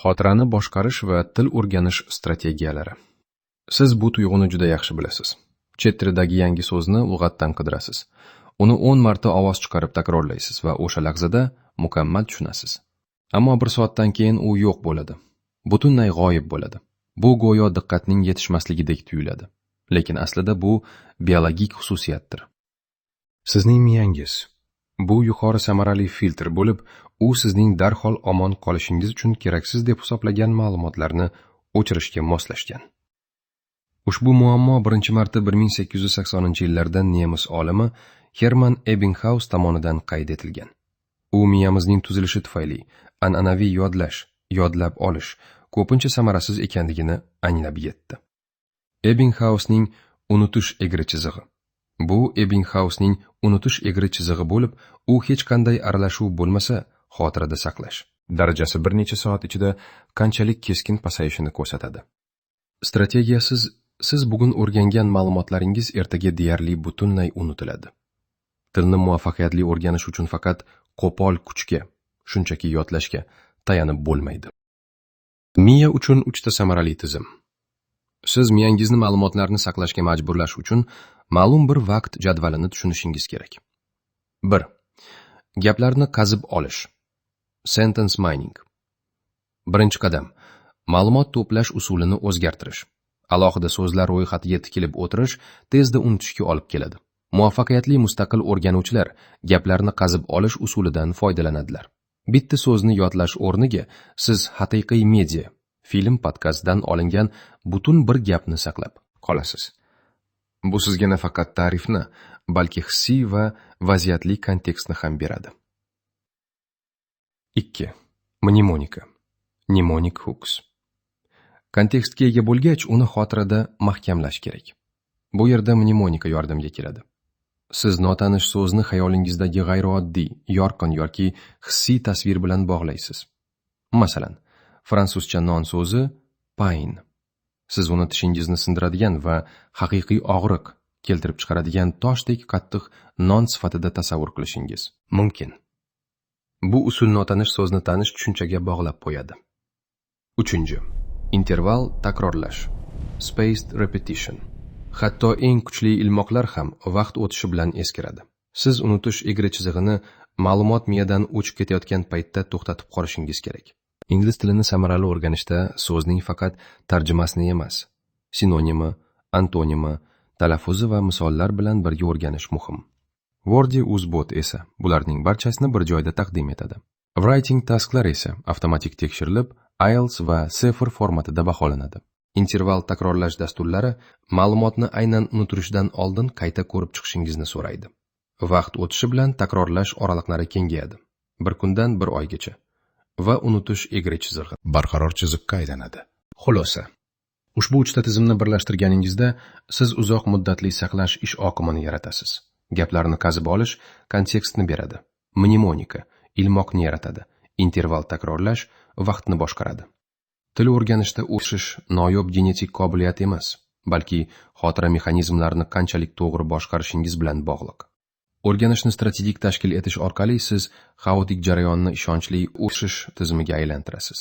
Xotirani boshqarish va til o'rganish strategiyalari. Siz bu tuyg'uni juda yaxshi bilasiz. Chet tilidagi yangi so'zni lug'atdan qidirasiz. Uni 10 marta ovoz chiqarib takrorlaysiz va o'sha lahzada mukammal tushunasiz. Ammo bir soatdan keyin u yo'q bo'ladi. Butunlay g'oyib bo'ladi. Bu go'yo diqqatning yetishmasligidek tuyuladi. Lekin aslida bu biologik xususiyatdir. Sizning miyangiz bu yuqori samarali filtr bo'lib, u sizning darhol omon qolishingiz uchun keraksiz deb hisoblagan ma'lumotlarni o'chirishga moslashgan. Ushbu muammo birinchi marta 1880-yillarda nemis olimi Hermann Ebbinghaus tomonidan qayd etilgan. U miyamizning tuzilishi tufayli an'anaviy yodlash, yodlab olish ko'pincha samarasiz ekanligini anglab yetdi. Ebbinghausning unutish egri chizig'i. Bu Ebbinghausning unutish egri chizig'i bo'lib, u hech qanday aralashuv bo'lmasa, xotirada saqlash darajasi bir necha soat ichida qanchalik keskin pasayishini ko'rsatadi. Strategiyasiz siz bugun o'rgangan ma'lumotlaringiz ertaga deyarli butunlay unutiladi. Tilni muvaffaqiyatli o'rganish uchun faqat qo'pol kuchga, shunchaki yodlashga tayanib bo'lmaydi. Miya uchun 3 ta samarali tizim. Siz miyangizni ma'lumotlarni saqlashga majburlash uchun ma'lum bir vaqt jadvalini tushunishingiz kerak. 1. Gaplarni qazib olish. Sentence mining. Birinchi qadam. Ma'lumot to'plash usulini o'zgartirish. Alohida so'zlar ro'yxatiga tikilib o'tirish tezda unutishga olib keladi. Muvaffaqiyatli mustaqil o'rganuvchilar gaplarni qazib olish usulidan foydalanadilar. Bitta so'zni yodlash o'rniga siz haqiqiy media, film, podkastdan olingan butun bir gapni saqlab qolasiz. Bu sizga nafaqat ta'rifni, balki hissiy va vaziyatli kontekstni ham beradi. 2. Mnemonika. Mnemonic hooks. Kontekstga ega bo'lgach, uni xotirada mahkamlash kerak. Bu yerda mnemonika yordamga keladi. Siz notanish so'zni xayolingizdagi g'ayrioddiy, yorqin yoki hissiy tasvir bilan bog'laysiz. Masalan, fransuzcha non so'zi pain. Siz uni tishingizni sindiradigan va haqiqiy og'riq keltirib chiqaradigan toshdek qattiq non sifatida tasavvur qilishingiz mumkin. Bu usul notanish so'zni tanish tushunchaga bog'lab qo'yadi. 3. Interval takrorlash. Spaced repetition. Hatto eng kuchli ilmoqlar ham vaqt o'tishi bilan eskiradi. Siz unutish egri chizig'ini ma'lumot miyadan o'chib ketayotgan paytda to'xtatib qolishingiz kerak. Ingliz tilini samarali o'rganishda so'zning faqat tarjimasini emas, sinonimi, antonimi, talaffuzi va misollar bilan birga o'rganish muhim. Wordy Uzbot esa bularning barchasini bir joyda taqdim etadi. Writing tasklar esa avtomatik tekshirilib, IELTS va CEFR formatida baholanadi. Interval takrorlash dasturlari ma'lumotni aynan unutirishdan oldin qayta ko'rib chiqishingizni so'raydi. Vaqt o'tishi bilan takrorlash oraliqlari kengayadi. Bir kundan bir oygacha. Va unutish egri chizig'i barqaror chiziqqa aylanadi. Xulosa. Ushbu 3 ta tizimni birlashtirganingizda siz uzoq muddatli saqlash ish oqimini yaratasiz. Gaplarni qazib olish kontekstni beradi. Mnemonika ilmoqni yaratadi. Interval takrorlash vaqtni boshqaradi. Til o'rganishda o'sish noyob genetik qobiliyat emas, balki xotira mexanizmlarini qanchalik to'g'ri boshqarishingiz bilan bog'liq. O'rganishni strategik tashkil etish orqali siz xaotik jarayonni ishonchli o'sish tizimiga aylantirasiz.